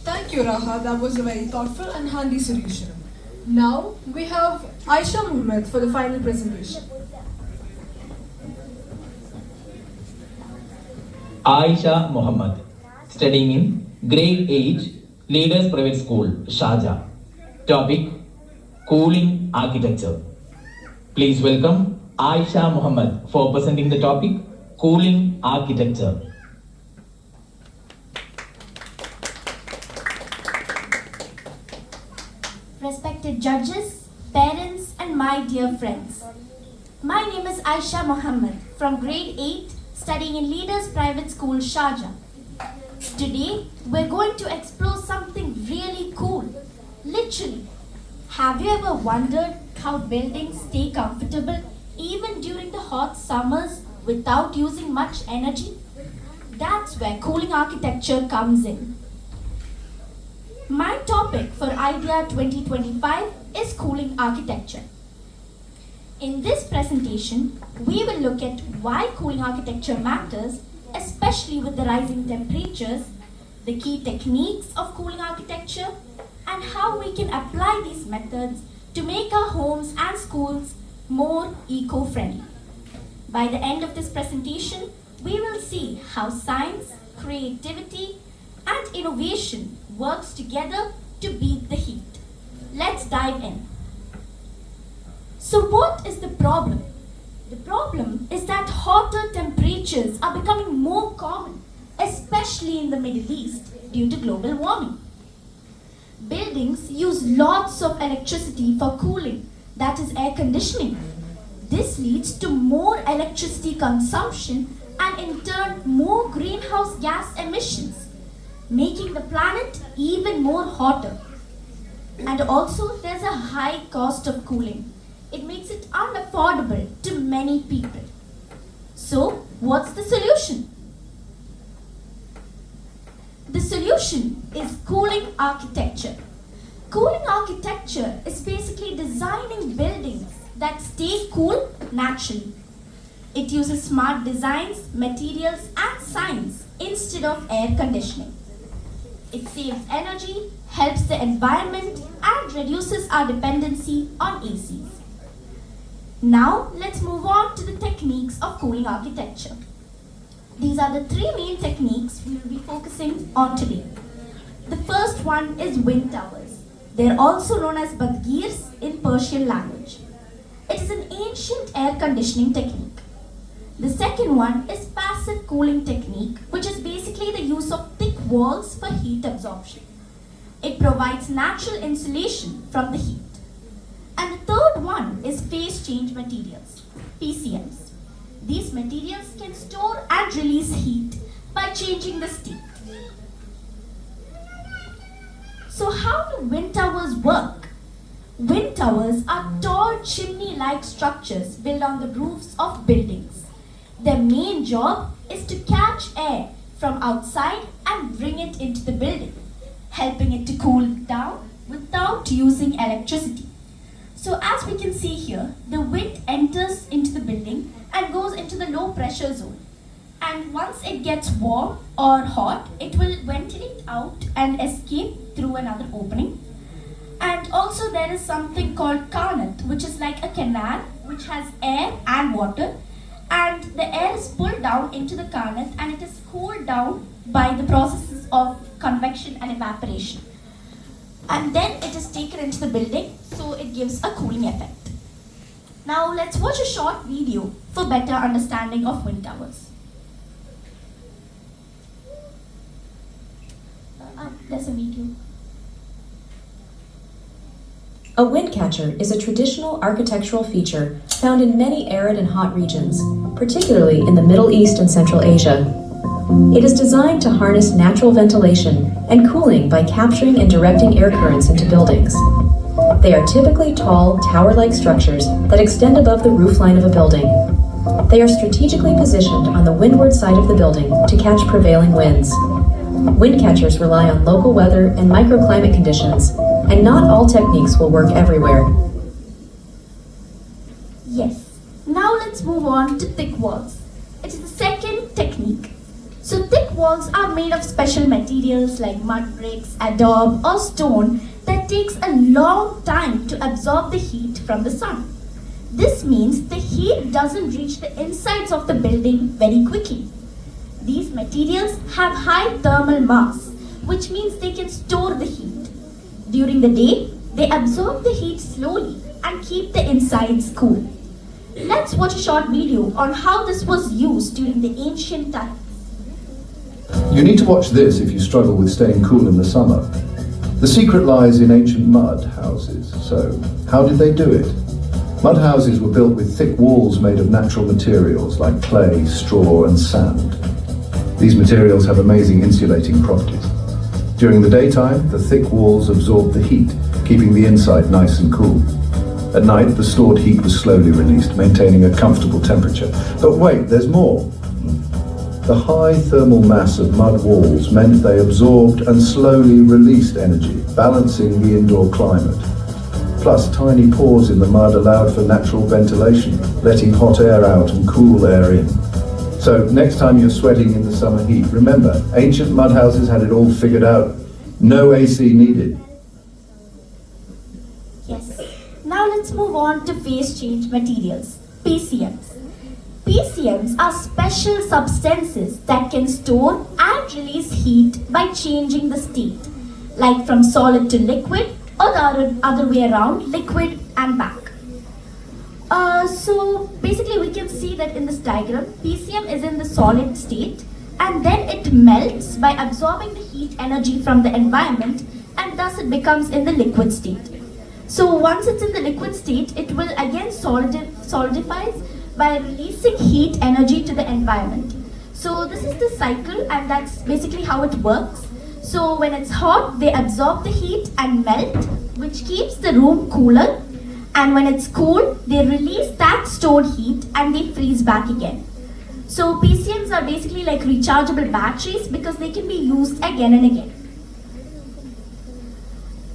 Thank you, Raha. That was a very thoughtful and handy solution. Now we have Aisha Muhammad for the final presentation. Aisha Muhammad, studying in Grade 8, Leaders Private School, Sharjah. Topic, Cooling Architecture. Please welcome Aisha Muhammad for presenting the topic, Cooling Architecture. Respected judges, parents, and my dear friends. My name is Aisha Muhammad from Grade 8, studying in Leaders Private School, Sharjah. Today, we're going to explore something really cool. Literally. Have you ever wondered how buildings stay comfortable even during the hot summers without using much energy? That's where cooling architecture comes in. My topic for IDEA 2025 is cooling architecture. In this presentation, we will look at why cooling architecture matters, especially with the rising temperatures, the key techniques of cooling architecture, and how we can apply these methods to make our homes and schools more eco-friendly. By the end of this presentation, we will see how science, creativity, and innovation works together to beat the heat. Let's dive in. So what is the problem? The problem is that hotter temperatures are becoming more common, especially in the Middle East due to global warming. Buildings use lots of electricity for cooling, that is air conditioning. This leads to more electricity consumption and in turn more greenhouse gas emissions, making the planet even more hotter. And also there's a high cost of cooling. It makes it unaffordable to many people. So what's the solution? The solution is cooling architecture. Cooling architecture is basically designing buildings that stay cool naturally. It uses smart designs, materials, and science instead of air conditioning. It saves energy, helps the environment, and reduces our dependency on ACs. Now, let's move on to the techniques of cooling architecture. These are the three main techniques we will be focusing on today. The first one is wind towers. They are also known as badgirs in Persian language. It is an ancient air conditioning technique. The second one is passive cooling technique, which is basically the use of thick walls for heat absorption. It provides natural insulation from the heat. And the third one is phase change materials, PCMs. These materials can store and release heat by changing the state. So how do wind towers work? Wind towers are tall chimney-like structures built on the roofs of buildings. Their main job is to catch air from outside and bring it into the building, helping it to cool down without using electricity. So as we can see here, the wind enters into the building and goes into the low pressure zone. And once it gets warm or hot, it will ventilate out and escape through another opening. And also there is something called Carnot, which is like a canal which has air and water. And the air is pulled down into the Carnot and it is cooled down by the processes of convection and evaporation. And then it is taken into the building, so it gives a cooling effect. Now let's watch a short video for better understanding of wind towers. There's a video. A wind catcher is a traditional architectural feature found in many arid and hot regions, particularly in the Middle East and Central Asia. It is designed to harness natural ventilation and cooling by capturing and directing air currents into buildings. They are typically tall, tower-like structures that extend above the roofline of a building. They are strategically positioned on the windward side of the building to catch prevailing winds. Wind catchers rely on local weather and microclimate conditions, and not all techniques will work everywhere. Yes. Now let's move on to thick walls. It is the second technique. So thick walls are made of special materials like mud bricks, adobe or stone that takes a long time to absorb the heat from the sun. This means the heat doesn't reach the insides of the building very quickly. These materials have high thermal mass, which means they can store the heat. During the day, they absorb the heat slowly and keep the insides cool. Let's watch a short video on how this was used during the ancient times. You need to watch this if you struggle with staying cool in the summer. The secret lies in ancient mud houses. So, how did they do it? Mud houses were built with thick walls made of natural materials like clay, straw and sand. These materials have amazing insulating properties. During the daytime, the thick walls absorbed the heat, keeping the inside nice and cool. At night, the stored heat was slowly released, maintaining a comfortable temperature. But wait, there's more. The high thermal mass of mud walls meant they absorbed and slowly released energy, balancing the indoor climate. Plus, tiny pores in the mud allowed for natural ventilation, letting hot air out and cool air in. So, next time you're sweating in the summer heat, remember, ancient mud houses had it all figured out. No AC needed. Yes. Now let's move on to phase change materials, PCMs. PCMs are special substances that can store and release heat by changing the state, like from solid to liquid or the other way around, liquid and back. So basically we can see that in this diagram, PCM is in the solid state and then it melts by absorbing the heat energy from the environment and thus it becomes in the liquid state. So once it's in the liquid state, it will again solidifies by releasing heat energy to the environment. So this is the cycle and that's basically how it works. So when it's hot, they absorb the heat and melt, which keeps the room cooler. And when it's cool, they release that stored heat and they freeze back again. So PCMs are basically like rechargeable batteries because they can be used again and again.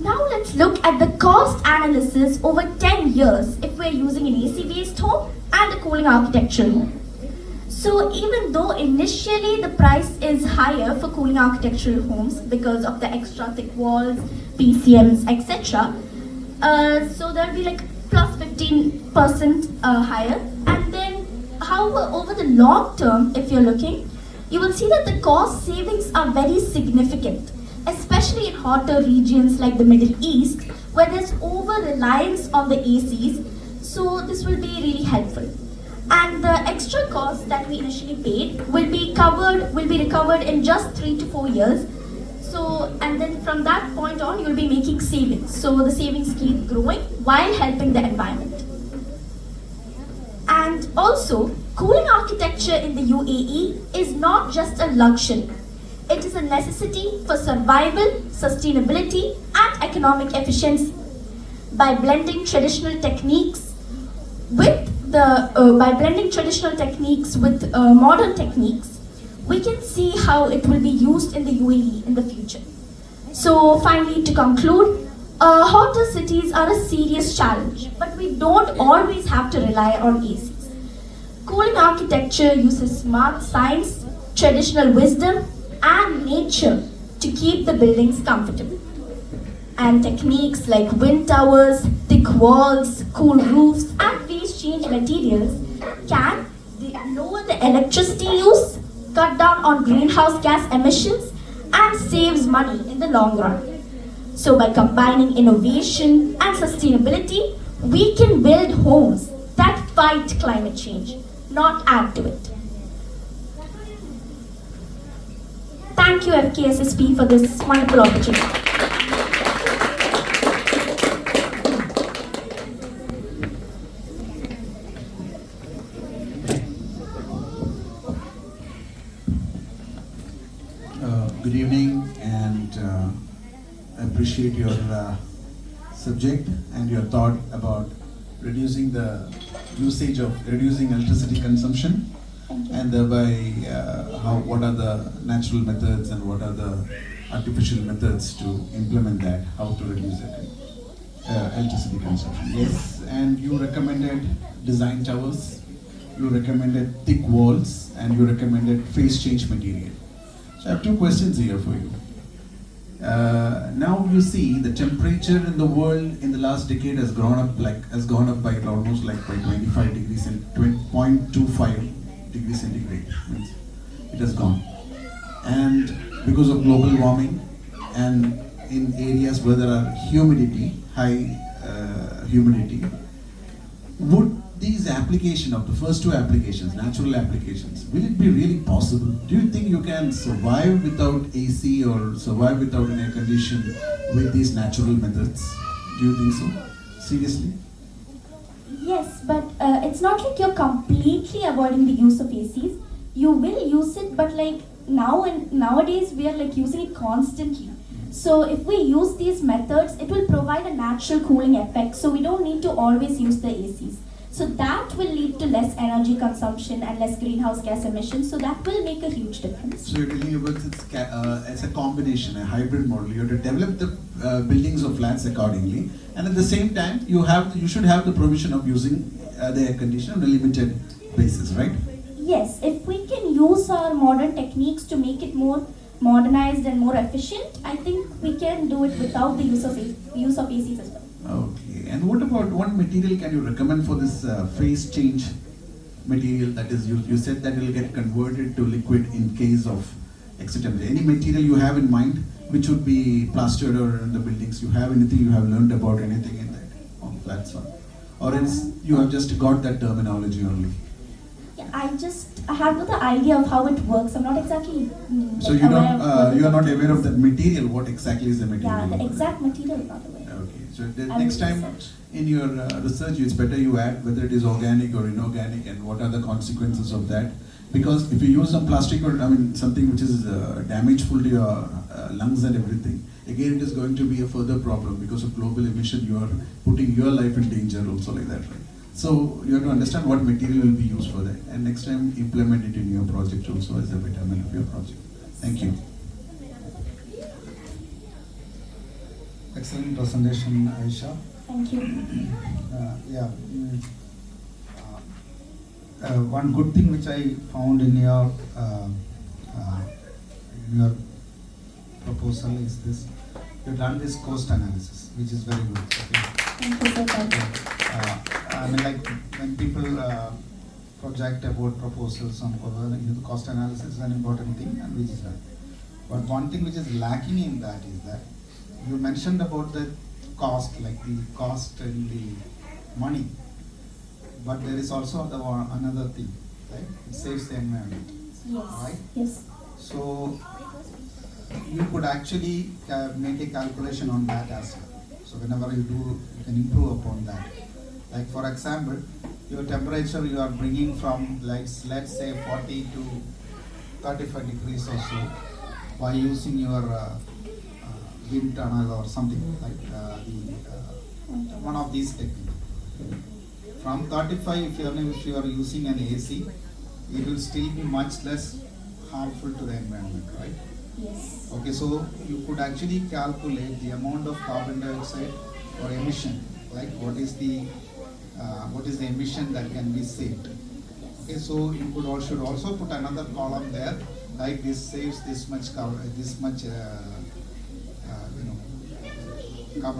Now let's look at the cost analysis over 10 years if we're using an AC-based home and a cooling architectural home. So even though initially the price is higher for cooling architectural homes because of the extra thick walls, PCMs, etc. So there'll be like plus 15% higher. And then however, over the long term, if you're looking, you will see that the cost savings are very significant, especially in hotter regions like the Middle East, where there's over-reliance on the ACs, so this will be really helpful. And the extra cost that we initially paid will be recovered in just 3 to 4 years. So, and then from that point on, you'll be making savings. So the savings keep growing while helping the environment. And also, cooling architecture in the UAE is not just a luxury. It is a necessity for survival, sustainability, and economic efficiency. By blending traditional techniques with modern techniques, we can see how it will be used in the UAE in the future. So finally, to conclude, hotter cities are a serious challenge, but we don't always have to rely on ACs. Cooling architecture uses smart science, traditional wisdom, and nature to keep the buildings comfortable. And techniques like wind towers, thick walls, cool roofs, and phase change materials can lower the electricity use, cut down on greenhouse gas emissions, and saves money in the long run. So by combining innovation and sustainability, we can build homes that fight climate change, not add to it. Thank you FKSSP for this wonderful opportunity. Good evening, and I appreciate your subject and your thought about reducing the usage of reducing electricity consumption, and thereby what are the natural methods and what are the artificial methods to implement that, how to reduce it, electricity consumption. Yes, and you recommended design towers, you recommended thick walls, and you recommended phase change material. I have two questions here for you. Now you see the temperature in the world in the last decade has gone up by almost like by 25 degrees and 0.25 degrees centigrade. Means it has gone, and because of global warming and in areas where there are high humidity, would these application of the first two applications, natural applications, will it be really possible? Do you think you can survive without AC or survive without an air condition with these natural methods? Do you think so? Seriously? Yes, but it's not like you're completely avoiding the use of ACs. You will use it, but like nowadays we are like using it constantly. So if we use these methods, it will provide a natural cooling effect. So we don't need to always use the ACs. So that will lead to less energy consumption and less greenhouse gas emissions. So that will make a huge difference. So you're telling about it as a combination, a hybrid model. You have to develop the buildings or flats accordingly, and at the same time, you should have the provision of using the air conditioner on a limited basis, right? Yes, if we can use our modern techniques to make it more modernized and more efficient, I think we can do it without the use of ACs as well. Okay, and what material can you recommend for this phase change material? That is, you said that it will get converted to liquid in case of extra temperature. Any material you have in mind which would be plastered or in the buildings? You have anything you have learned about anything in that on flats, or else you have just got that terminology only? Yeah, I have the idea of how it works. I'm not exactly. So you don't, you are not aware of that material. What exactly is the material? Yeah, the exact material, by the way. Okay, so the I next will time research. in your research, it's better you add whether it is organic or inorganic and what are the consequences of that. Because if you use some plastic or something which is damageful to your lungs and everything, again it is going to be a further problem because of global emission. You are putting your life in danger also like that, right? So you have to understand what material will be used for that, and next time implement it in your project also as a betterment of your project. Thank you. Excellent presentation, Aisha. Thank you. One good thing which I found in your proposal is this: you've done this cost analysis, which is very good. Okay? Thank you so much. Like when people project about proposals on the cost analysis is an important thing, and which is done. But one thing which is lacking in that is that you mentioned about the cost, like the cost and the money. But there is also another thing, right? It saves the environment. Yes. Right? Yes. So you could actually make a calculation on that as well. So whenever you do, you can improve upon that. Like for example, your temperature you are bringing from let's say 40 to 35 degrees or so by using your wind tunnel or something like one of these techniques. From 35, if you are using an AC, it will still be much less harmful to the environment, right? Yes. Okay, so you could actually calculate the amount of carbon dioxide or emission, like what is the emission that can be saved. Okay, so you should also put another column there, like this saves this much carbon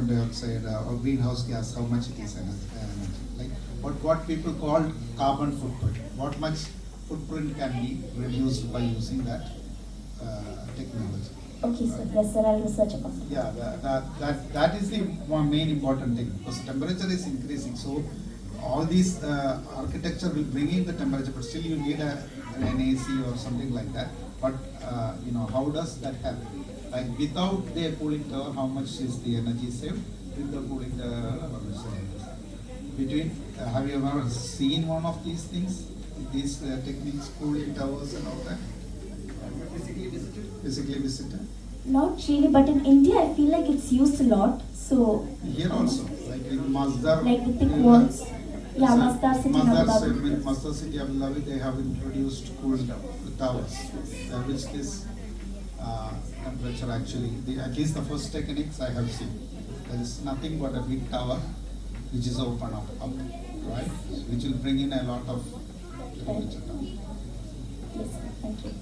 dioxide or greenhouse gas, how much it is energy. Like what people call carbon footprint. What much footprint can be reduced by using that technology. Okay, sir. Yes, sir. I'll research about it. Yeah, that is the one main important thing, because temperature is increasing. So all these architecture will bring in the temperature, but still you need an AC or something like that. But how does that help? Like without the cooling tower, how much is the energy saved? With the cooling tower, have you ever seen one of these things? These techniques, cooling towers and all that? Physically visited? Not really, but in India, I feel like it's used a lot. So. Here also, like in Masdar. Like the thick walls. Yeah, Masdar City, Abu Dhabi. Masdar City, Abu Dhabi, they have introduced cooling towers, which this temperature actually, at least the first techniques I have seen. There is nothing but a big tower which is open up, right? Which will bring in a lot of temperature down. Yes, thank you.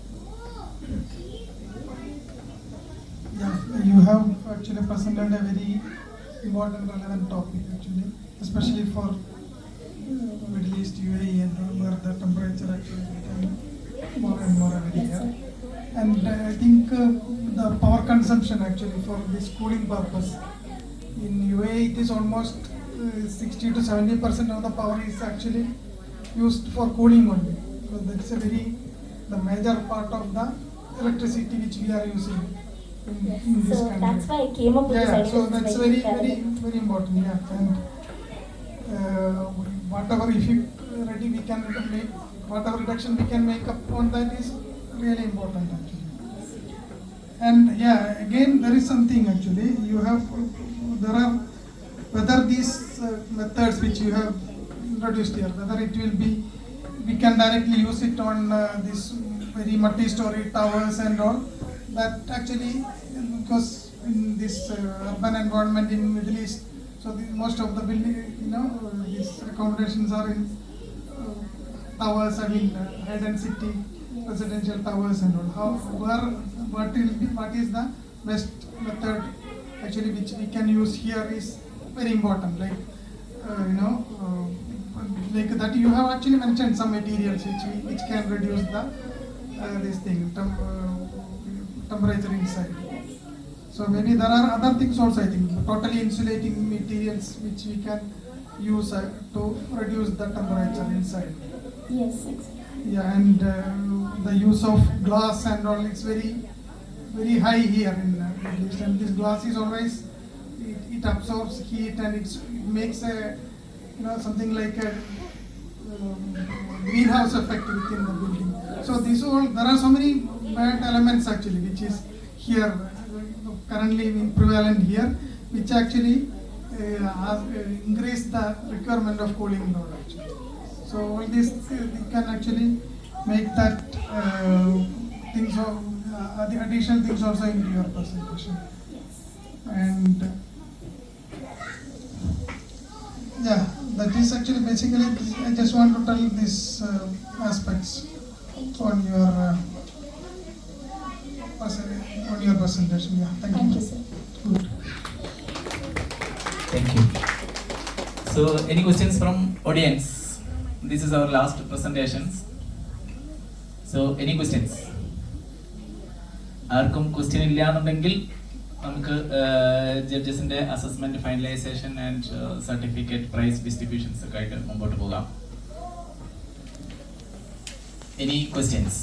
have actually presented a very important, relevant topic actually, especially for Middle East, UAE, and all, where the temperature actually becoming more and more every year. And I think the power consumption actually for this cooling purpose in UAE, it is almost 60 to 70% of the power is actually used for cooling only. So that's the major part of the electricity which we are using in this So country. that's why I came up with this idea. So that's very relevant. very important. Yeah, and whatever effect ready we can make, whatever reduction we can make up on that is really important actually. And yeah, again there is something actually there are whether these methods which you have introduced here, whether it will be we can directly use it on this very multi-story towers and all, that actually because in this urban environment in Middle East, so most of the building, these accommodations are in towers, I mean high density residential towers and all. What is the best method actually which we can use here is very important. Like like that you have actually mentioned some materials which can reduce the temperature inside. So maybe there are other things also, I think, totally insulating materials which we can use to reduce the temperature inside. Yes, exactly. Yeah, and the use of glass and all, it's very high here in Middle East, and this glass is always it absorbs heat and it makes something like a greenhouse effect within the building. So there are so many bad elements actually which is here currently prevalent here, which actually increase the requirement of cooling load actually. So all these you can actually make that things of the additional things also into your presentation. And yeah, that is actually basically I just want to tell these aspects on your presentation. Yeah, thank you. Thank you, sir. Good. Thank you. So, any questions from audience? This is our last presentations. So, any questions? ആർക്കും question ഇല്ല എന്നുണ്ടെങ്കിൽ നമുക്ക് ജഡ്ജസിന്റെ assessment finalization and certificate prize distributions ഒക്കെ ആയിട്ട് മുമ്പോട്ട് പോകാം. Any questions?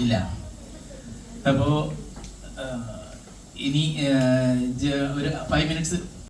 ഇല്ല. അപ്പോൾ ഇനി ഒരു 5 minutes